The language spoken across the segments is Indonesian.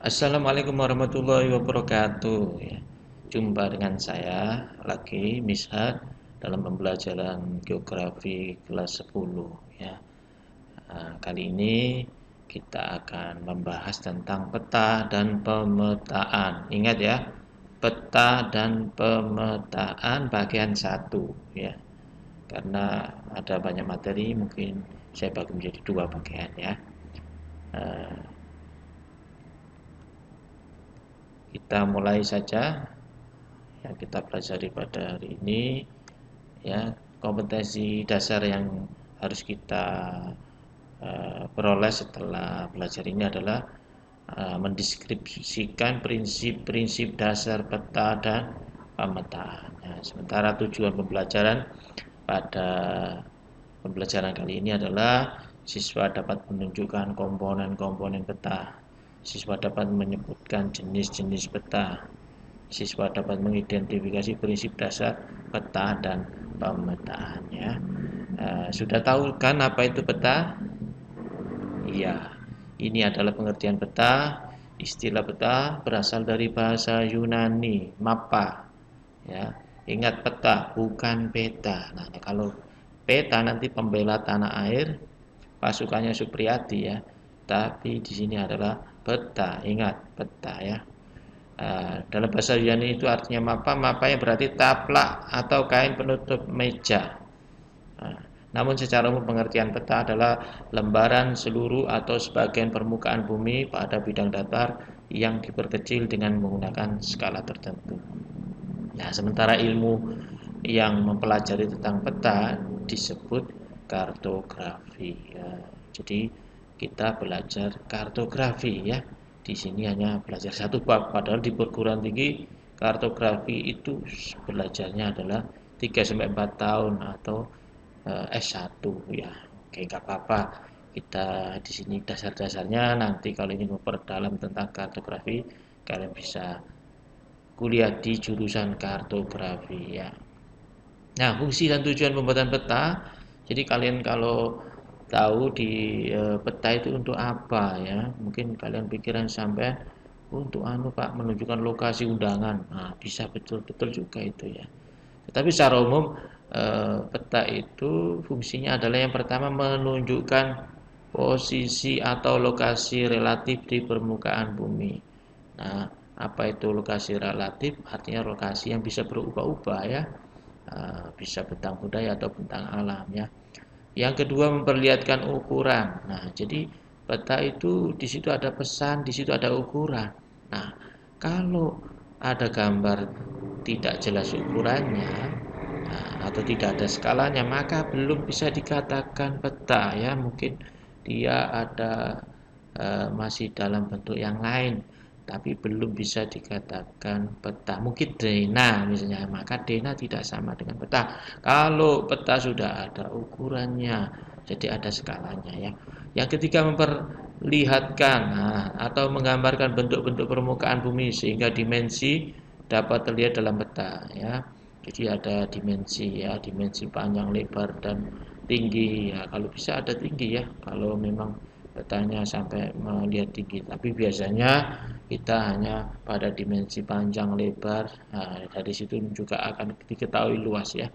Assalamualaikum warahmatullahi wabarakatuh. Ya, jumpa dengan saya lagi Mishat dalam pembelajaran geografi kelas 10 ya. Kali ini kita akan membahas tentang peta dan pemetaan. Ingat ya, peta dan pemetaan bagian satu ya. Karena ada banyak materi mungkin saya bagi menjadi dua bagian ya. Eh, kita mulai saja. Yang kita pelajari pada hari ini ya, kompetensi dasar yang harus kita peroleh setelah belajar ini adalah mendeskripsikan prinsip-prinsip dasar peta dan pemetaan. Nah, sementara tujuan pembelajaran pada pembelajaran kali ini adalah siswa dapat menunjukkan komponen-komponen peta, siswa dapat menyebutkan jenis-jenis peta, siswa dapat mengidentifikasi prinsip dasar peta dan pemetaan ya. Sudah tahu kan apa itu peta? Iya, ini adalah pengertian peta. Istilah peta berasal dari bahasa Yunani, mapa. Ya, ingat peta bukan peta. Nah, kalau peta nanti pembela tanah air, pasukannya Supriyadi ya. Tapi di sini adalah peta. Ingat peta ya. Dalam bahasa Yunani itu artinya mapa, mapa yang berarti taplak atau kain penutup meja. Namun secara umum pengertian peta adalah lembaran seluruh atau sebagian permukaan bumi pada bidang datar yang diperkecil dengan menggunakan skala tertentu. Nah, sementara ilmu yang mempelajari tentang peta disebut kartografi. Ya. Jadi kita belajar kartografi ya. Di sini hanya belajar satu bab, padahal di perguruan tinggi kartografi itu belajarnya adalah 3 sampai 4 tahun atau S1 ya. Oke, nggak apa-apa. Kita di sini dasar-dasarnya, nanti kalau ingin memperdalam tentang kartografi, kalian bisa kuliah di jurusan kartografi ya. Nah, fungsi dan tujuan pembuatan peta. Jadi kalian kalau tahu di peta itu untuk apa ya? Mungkin kalian pikiran sampai untuk Pak menunjukkan lokasi undangan. Nah, bisa betul-betul juga itu ya. Tetapi secara umum peta itu fungsinya adalah yang pertama menunjukkan posisi atau lokasi relatif di permukaan bumi. Nah, apa itu lokasi relatif? Artinya lokasi yang bisa berubah-ubah ya, bisa bentang budaya atau bentang alam ya. Yang kedua memperlihatkan ukuran. Nah, jadi peta itu di situ ada pesan, di situ ada ukuran. Nah, kalau ada gambar tidak jelas ukurannya, atau tidak ada skalanya, maka belum bisa dikatakan peta ya. Mungkin dia ada masih dalam bentuk yang lain, tapi belum bisa dikatakan peta. Mungkin dena misalnya, maka dena tidak sama dengan peta. Kalau peta sudah ada ukurannya, jadi ada skalanya ya. Yang ketiga memperlihatkan atau menggambarkan bentuk-bentuk permukaan bumi sehingga dimensi dapat terlihat dalam peta ya. Jadi ada dimensi ya, dimensi panjang, lebar dan tinggi ya. Kalau bisa ada tinggi ya. Kalau memang petanya sampai melihat tinggi. Tapi biasanya kita hanya pada dimensi panjang, lebar. Nah, dari situ juga akan diketahui luas ya.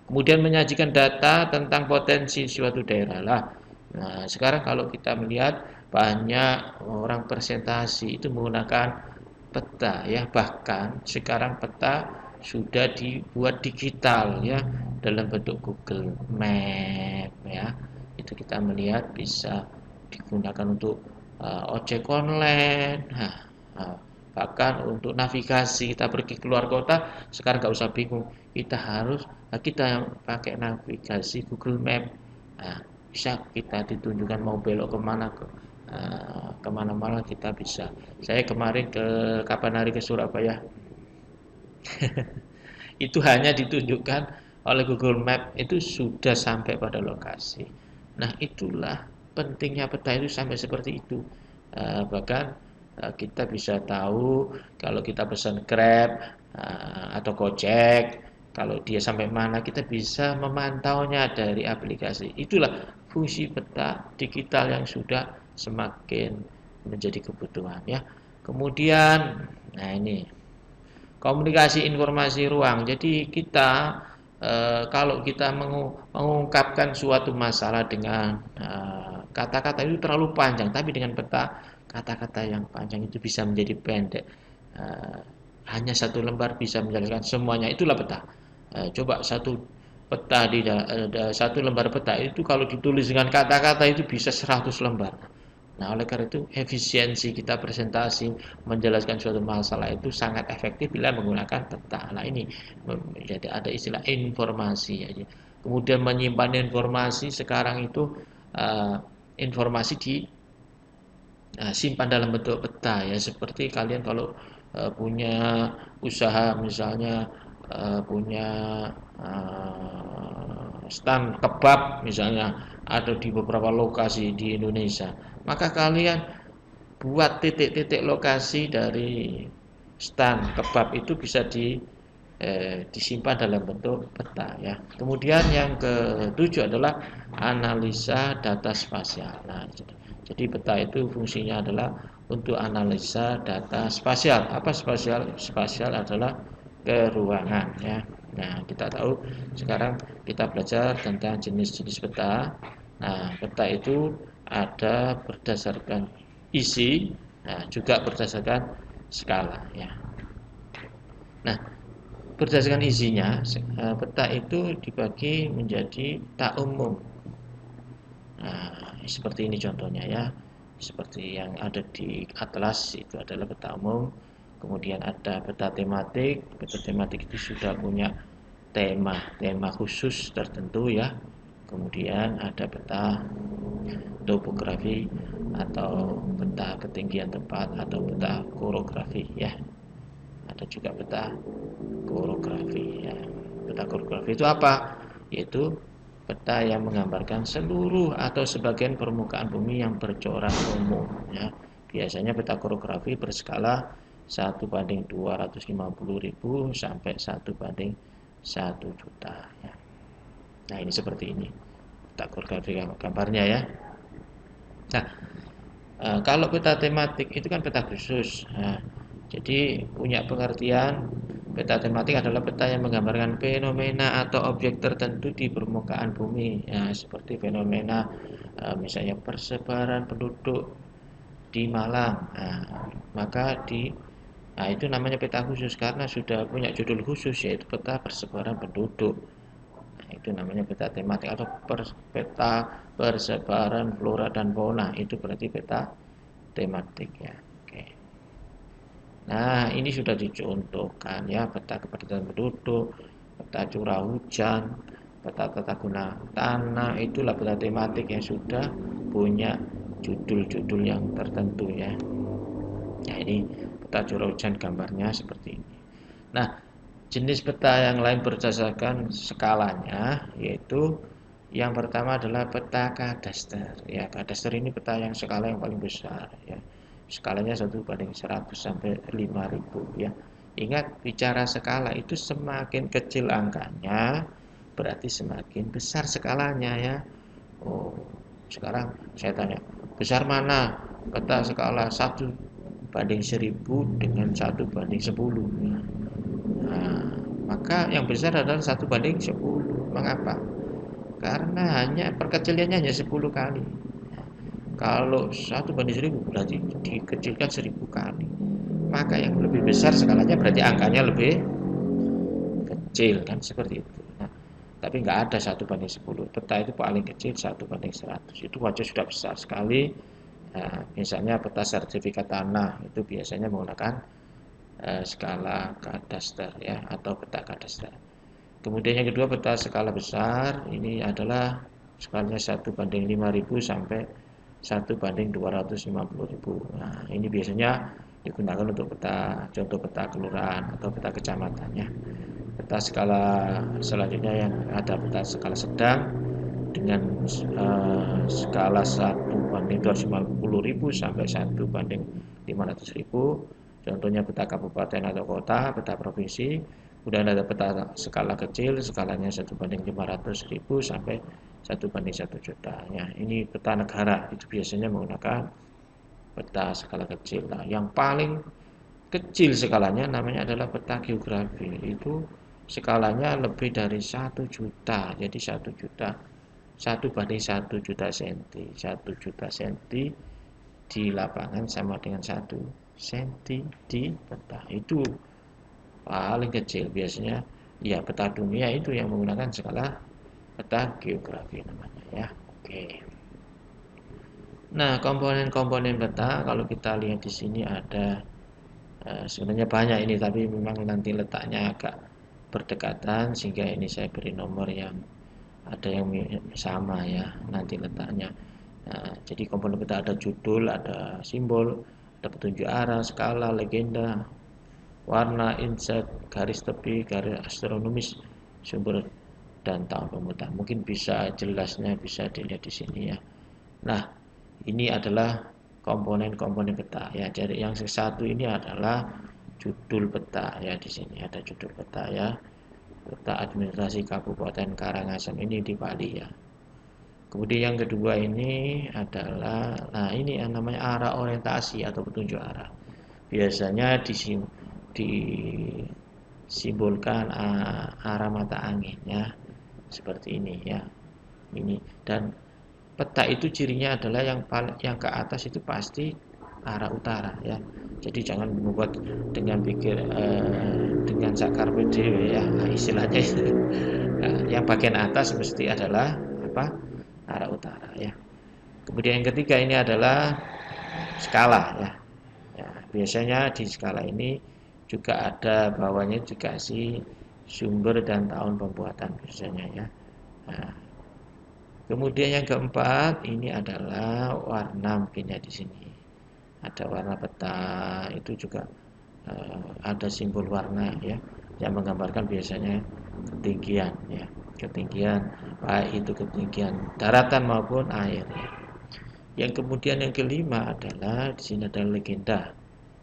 Kemudian menyajikan data tentang potensi suatu daerah lah. Nah, sekarang kalau kita melihat banyak orang presentasi itu menggunakan peta ya, bahkan sekarang peta sudah dibuat digital ya dalam bentuk Google Map ya. Itu kita melihat bisa digunakan untuk ojek online. Bahkan untuk navigasi kita pergi keluar kota sekarang nggak usah bingung, kita yang pakai navigasi Google Map. Nah, bisa kita ditunjukkan mau belok kemana kemana-mana kita bisa. Saya kemarin kapan hari ke Surabaya itu hanya ditunjukkan oleh Google Map itu sudah sampai pada lokasi. Nah, itulah pentingnya peta itu sampai seperti itu. Bahkan kita bisa tahu kalau kita pesan Grab atau Gojek, kalau dia sampai mana kita bisa memantaunya dari aplikasi. Itulah fungsi peta digital yang sudah semakin menjadi kebutuhan ya. Kemudian, nah ini komunikasi informasi ruang. Jadi kita kalau kita mengungkapkan suatu masalah dengan kata-kata itu terlalu panjang, tapi dengan peta kata-kata yang panjang itu bisa menjadi pendek. Eh, Hanya satu lembar bisa menjelaskan semuanya. Itulah peta. Coba satu peta satu lembar peta itu kalau ditulis dengan kata-kata itu bisa 100 lembar. Nah, oleh karena itu efisiensi kita presentasi menjelaskan suatu masalah itu sangat efektif bila menggunakan peta. Nah, ini jadi ada istilah informasi aja. Kemudian menyimpan informasi sekarang itu informasi disimpan dalam bentuk peta ya. Seperti kalian kalau punya usaha misalnya punya stand kebab misalnya ada di beberapa lokasi di Indonesia, maka kalian buat titik-titik lokasi dari stand kebab itu bisa disimpan dalam bentuk peta ya. Kemudian yang ketujuh adalah analisa data spasial. Nah, jadi peta itu fungsinya adalah untuk analisa data spasial. Apa spasial? Spasial adalah keruangan ya. Nah, kita tahu sekarang kita belajar tentang jenis-jenis peta. Nah, peta itu ada berdasarkan isi, nah juga berdasarkan skala ya. Nah, berdasarkan isinya, peta itu dibagi menjadi peta umum. Nah, seperti ini contohnya ya. Seperti yang ada di atlas itu adalah peta umum. Kemudian ada peta tematik. Peta tematik itu sudah punya tema khusus tertentu ya. Kemudian ada peta topografi atau peta ketinggian tempat atau peta korografi ya. Ada juga peta korografi ya. Peta korografi itu apa? Yaitu peta yang menggambarkan seluruh atau sebagian permukaan bumi yang bercorak umum ya. Biasanya peta korografi berskala 1:250.000 sampai 1:1 juta ya. Nah, ini seperti ini peta korografi gambarnya ya. Nah, kalau peta tematik itu kan peta khusus. Nah, jadi punya pengertian peta tematik adalah peta yang menggambarkan fenomena atau objek tertentu di permukaan bumi. Ya, seperti fenomena misalnya persebaran penduduk di Malang. Nah, itu namanya peta khusus karena sudah punya judul khusus yaitu peta persebaran penduduk. Nah, itu namanya peta tematik atau peta persebaran flora dan fauna. Itu berarti peta tematik ya. Oke. Nah, ini sudah dicontohkan ya peta kepadatan penduduk, peta curah hujan, peta tata guna tanah, itulah peta tematik yang sudah punya judul-judul yang tertentu ya. Nah, ini peta curah hujan gambarnya seperti ini. Nah, jenis peta yang lain berdasarkan skalanya yaitu yang pertama adalah peta kadaster. Ya, kadaster ini peta yang skala yang paling besar ya. Skalanya 1:100 sampai 5.000 ya. Ingat, bicara skala itu semakin kecil angkanya berarti semakin besar skalanya ya. Oh, sekarang saya tanya, besar mana peta skala 1:1000 dengan 1:10? Nah, maka yang besar adalah 1:10. Mengapa? Karena perkeciliannya hanya 10 kali. Kalau 1:1000 berarti dikecilkan 1000 kali. Maka yang lebih besar skalanya berarti angkanya lebih kecil kan seperti itu. Nah, tapi nggak ada 1:10. Peta itu paling kecil 1:100. Itu wajah sudah besar sekali. Nah, misalnya peta sertifikat tanah itu biasanya menggunakan skala kadaster ya atau peta kadaster. Kemudian yang kedua peta skala besar ini adalah skalanya 1:5000 sampai 1:250.000. Nah, ini biasanya digunakan untuk contoh peta kelurahan atau peta kecamatan ya. Peta skala selanjutnya yang ada peta skala sedang dengan skala 1:250.000 sampai 1:500.000. Contohnya peta kabupaten atau kota, peta provinsi. Kemudian ada peta skala kecil, skalanya 1:500.000 sampai 1:1 juta. Ya, ini peta negara itu biasanya menggunakan peta skala kecil. Nah, yang paling kecil skalanya namanya adalah peta geografi. Itu skalanya lebih dari 1 juta. Jadi 1 juta, 1 banding 1 juta senti. 1 juta senti di lapangan sama dengan 1 senti di peta. Itu paling kecil. Biasanya ya peta dunia itu yang menggunakan skala peta geografi namanya ya. Oke. Nah, komponen-komponen peta kalau kita lihat di sini ada sebenarnya banyak ini, tapi memang nanti letaknya agak berdekatan sehingga ini saya beri nomor yang ada yang sama ya nanti letaknya. Nah, jadi komponen peta ada judul, ada simbol, ada petunjuk arah, skala, legenda, warna, inset, garis tepi, garis astronomis, sumber dan tahun pemutar. Mungkin bisa jelasnya bisa dilihat di sini ya. Nah, ini adalah komponen-komponen peta ya. Jadi yang satu ini adalah judul peta ya, di sini ada judul peta ya. Peta administrasi Kabupaten Karangasem ini di Bali ya. Kemudian yang kedua ini adalah, nah ini yang namanya arah orientasi atau petunjuk arah. Biasanya disimbolkan arah mata angin ya, seperti ini ya. Ini dan peta itu cirinya adalah yang ke atas itu pasti arah utara ya. Jadi jangan membuat dengan dengan sakar PDW ya, nah, istilahnya itu. Nah, yang bagian atas mesti adalah apa? Arah utara ya. Kemudian yang ketiga ini adalah skala ya. Ya, biasanya di skala ini juga ada bawahnya dikasih sumber dan tahun pembuatan biasanya ya. Nah, kemudian yang keempat ini adalah warna mungkinnya di sini. Ada warna peta itu juga ada simbol warna ya yang menggambarkan biasanya ketinggian ya, ketinggian baik itu ketinggian daratan maupun air ya. Yang kemudian yang kelima adalah di sini ada legenda.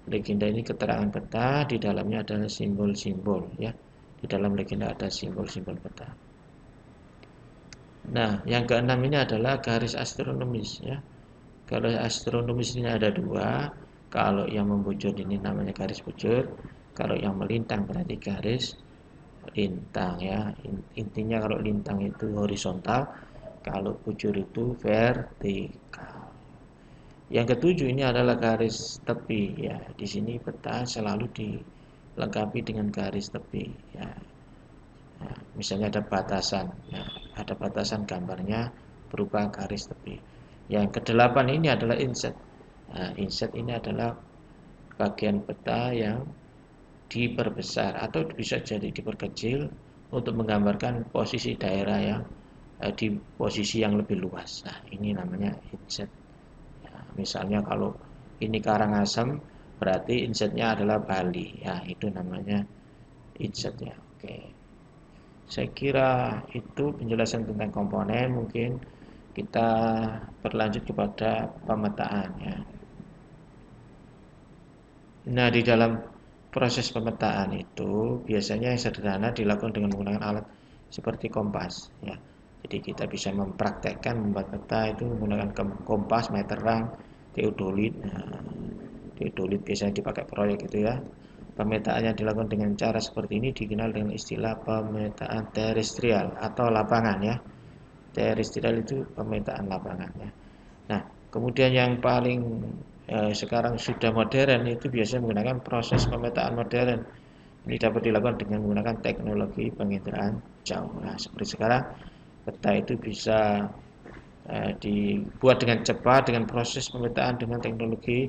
Legenda ini keterangan peta, di dalamnya ada simbol-simbol ya. Di dalam legenda ada simbol-simbol peta. Nah, yang keenam ini adalah garis astronomis ya. Garis astronomis ini ada dua. Kalau yang membujur ini namanya garis bujur. Kalau yang melintang berarti garis lintang ya. Intinya kalau lintang itu horizontal, kalau bujur itu vertikal. Yang ketujuh ini adalah garis tepi ya. Di sini peta selalu dilengkapi dengan garis tepi ya. Nah, misalnya ada batasan ya, ada batasan gambarnya berupa garis tepi. Yang kedelapan ini adalah inset. Nah, inset ini adalah bagian peta yang diperbesar atau bisa jadi diperkecil untuk menggambarkan posisi daerah yang di posisi yang lebih luas. Nah, ini namanya inset. Ya, misalnya kalau ini Karangasem, berarti insetnya adalah Bali. Ya, itu namanya inset ya. Oke. Saya kira itu penjelasan tentang komponen. Mungkin kita berlanjut kepada pemetaan ya. Nah, di dalam proses pemetaan itu biasanya yang sederhana dilakukan dengan menggunakan alat seperti kompas ya. Jadi kita bisa mempraktekkan membuat peta itu menggunakan kompas, meteran, teodolit. Nah, teodolit biasanya dipakai proyek itu ya. Pemetaan yang dilakukan dengan cara seperti ini dikenal dengan istilah pemetaan terestrial atau lapangan ya. Terestrial itu pemetaan lapangan ya. Nah, kemudian yang paling sekarang sudah modern itu biasanya menggunakan proses pemetaan modern. Ini dapat dilakukan dengan menggunakan teknologi penginderaan jauh. Nah, seperti sekarang peta itu bisa dibuat dengan cepat dengan proses pemetaan dengan teknologi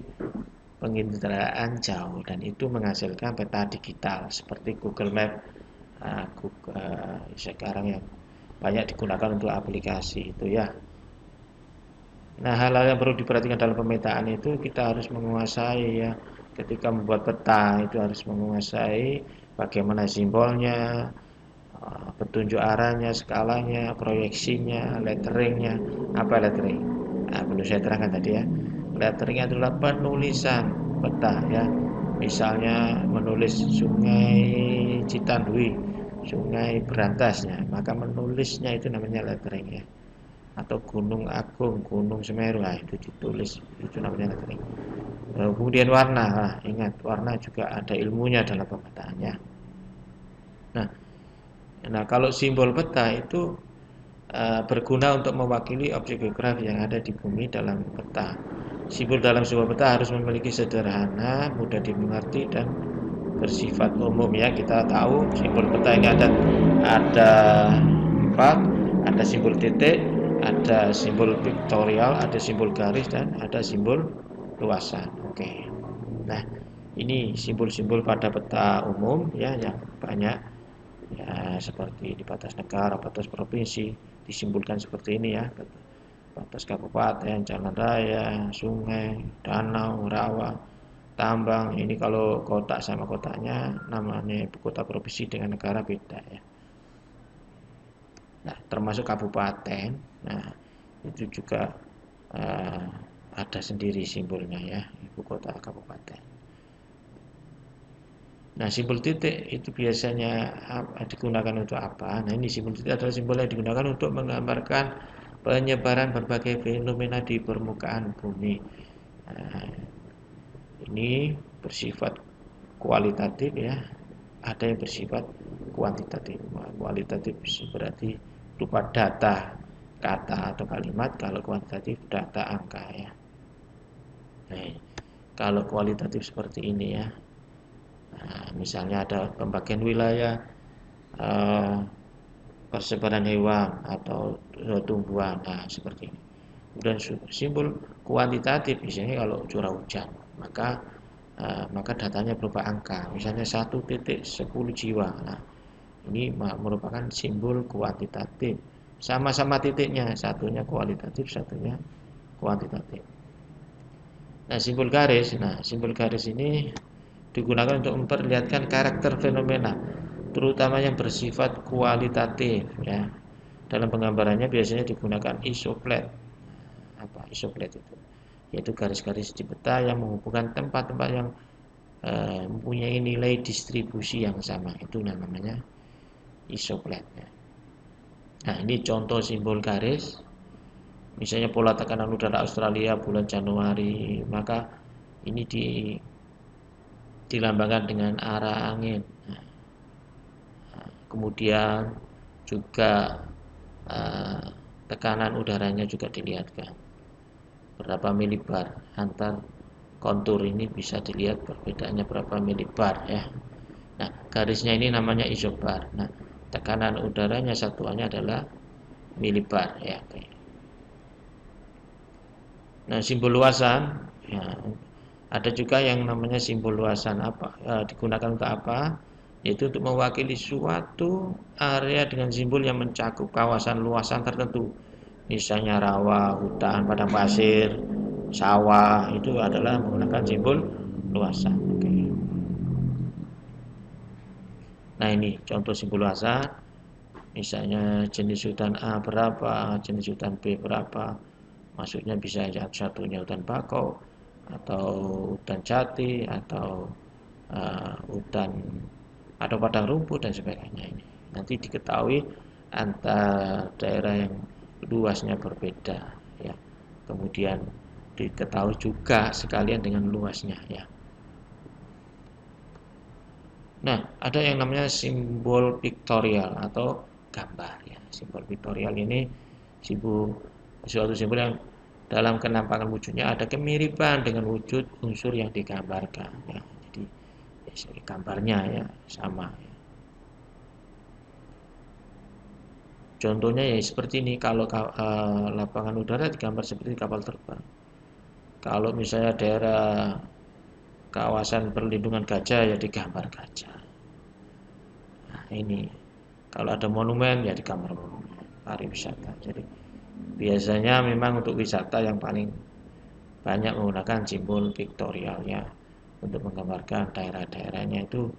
penginderaan jauh, dan itu menghasilkan peta digital seperti Google Map. Sekarang yang banyak digunakan untuk aplikasi itu ya. Nah, hal-hal yang perlu diperhatikan dalam pemetaan itu kita harus menguasai ya. Ketika membuat peta itu harus menguasai bagaimana simbolnya, petunjuk arahnya, skalanya, proyeksinya, letteringnya. Apa lettering? Nah, perlu saya terangkan tadi ya. Letteringnya adalah penulisan peta ya. Misalnya menulis Sungai Citandui, Sungai Berantasnya, maka menulisnya itu namanya lettering ya. atau Gunung Agung, Gunung Semeru, nah itu ditulis, itu namanya lettering. Kemudian warna, nah, ingat warna juga ada ilmunya dalam pemetaannya. Nah, kalau simbol peta itu berguna untuk mewakili objek geografi yang ada di bumi dalam peta. Simbol dalam sebuah peta harus memiliki sederhana, mudah dimengerti, dan bersifat umum ya. Kita tahu simbol peta ini ada 4, ada simbol titik, ada simbol vektorial, ada simbol garis, dan ada simbol luasan. Oke. Nah, ini simbol-simbol pada peta umum ya yang banyak ya, seperti di batas negara, batas provinsi disimbolkan seperti ini ya, batas kabupaten, jalan raya, sungai, danau, rawa, tambang. Ini kalau kota sama kotanya namanya ibu kota provinsi dengan negara beda ya. Nah, termasuk kabupaten. Nah, itu juga ada sendiri simbolnya ya, ibu kota kabupaten. Nah, simbol titik itu biasanya digunakan untuk apa? Nah, ini simbol titik adalah simbol yang digunakan untuk menggambarkan penyebaran berbagai fenomena di permukaan bumi. Nah, ini bersifat kualitatif ya, ada yang bersifat kuantitatif. Kualitatif berarti berupa data, kata atau kalimat. Kalau kuantitatif data, angka ya. Nah, kalau kualitatif seperti ini ya. Nah, misalnya ada pembagian wilayah, persebaran hewan atau tumbuhan, nah seperti ini. Kemudian simbol kuantitatif, misalnya kalau curah hujan, maka datanya berupa angka, misalnya 1.10 jiwa. Nah, ini merupakan simbol kuantitatif. Sama-sama titiknya, satunya kualitatif, satunya kuantitatif. Nah, simbol garis ini digunakan untuk memperlihatkan karakter fenomena, terutama yang bersifat kualitatif ya. Dalam penggambarannya biasanya digunakan isoplet. Apa isoplet itu? Yaitu garis-garis di peta yang menghubungkan tempat-tempat yang mempunyai nilai distribusi yang sama. Itu namanya isoplet ya. Nah, ini contoh simbol garis. Misalnya pola tekanan udara Australia bulan Januari, maka ini dilambangkan dengan arah angin. Nah, kemudian juga tekanan udaranya juga dilihatkan. Berapa milibar antar kontur ini bisa dilihat perbedaannya berapa milibar ya. Nah, garisnya ini namanya isobar. Nah, tekanan udaranya satuannya adalah milibar ya. Nah, simbol luasan ya, ada juga yang namanya simbol luasan digunakan untuk apa? Yaitu untuk mewakili suatu area dengan simbol yang mencakup kawasan luasan tertentu. Misalnya rawa, hutan, padang pasir, sawah, itu adalah menggunakan simbol luasan. Oke. Nah, ini contoh simbol luasan. Misalnya jenis hutan A berapa, jenis hutan B berapa. Maksudnya bisa satunya hutan bakau, atau hutan jati, atau hutan atau padang rumput dan sebagainya. Ini nanti diketahui antar daerah yang luasnya berbeda ya. Kemudian diketahui juga sekalian dengan luasnya ya. Nah, ada yang namanya simbol piktorial atau gambar ya. Simbol piktorial ini suatu simbol yang dalam kenampakan wujudnya ada kemiripan dengan wujud unsur yang digambarkan ya. Jadi gambarnya ya sama ya. Contohnya ya seperti ini, kalau lapangan udara digambar seperti kapal terbang. Kalau misalnya daerah kawasan perlindungan gajah ya digambar gajah. Nah, ini kalau ada monumen ya digambar monumen pariwisata. Jadi biasanya memang untuk wisata yang paling banyak menggunakan simbol piktorial ya, untuk menggambarkan daerah-daerahnya itu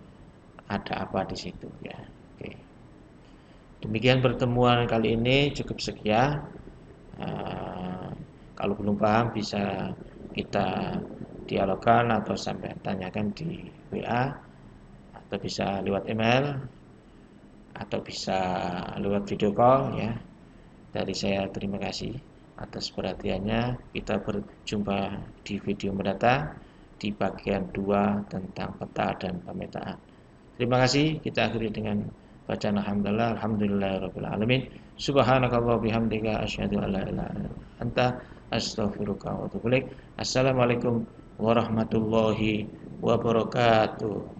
ada apa di situ ya. Oke. Demikian pertemuan kali ini, cukup sekian. Kalau belum paham bisa kita dialogkan atau sampai tanyakan di WA, atau bisa lewat email, atau bisa lewat video call ya. Dari saya terima kasih atas perhatiannya. Kita berjumpa di video mendatang di bagian 2 tentang peta dan pemetaan. Terima kasih. Kita akhiri dengan bacaan alhamdulillahirabbil alamin. Subhanakallah bihamdika asyhadu an la ilaha illa anta astaghfiruka wa atubu ilaik. Assalamualaikum warahmatullahi wabarakatuh.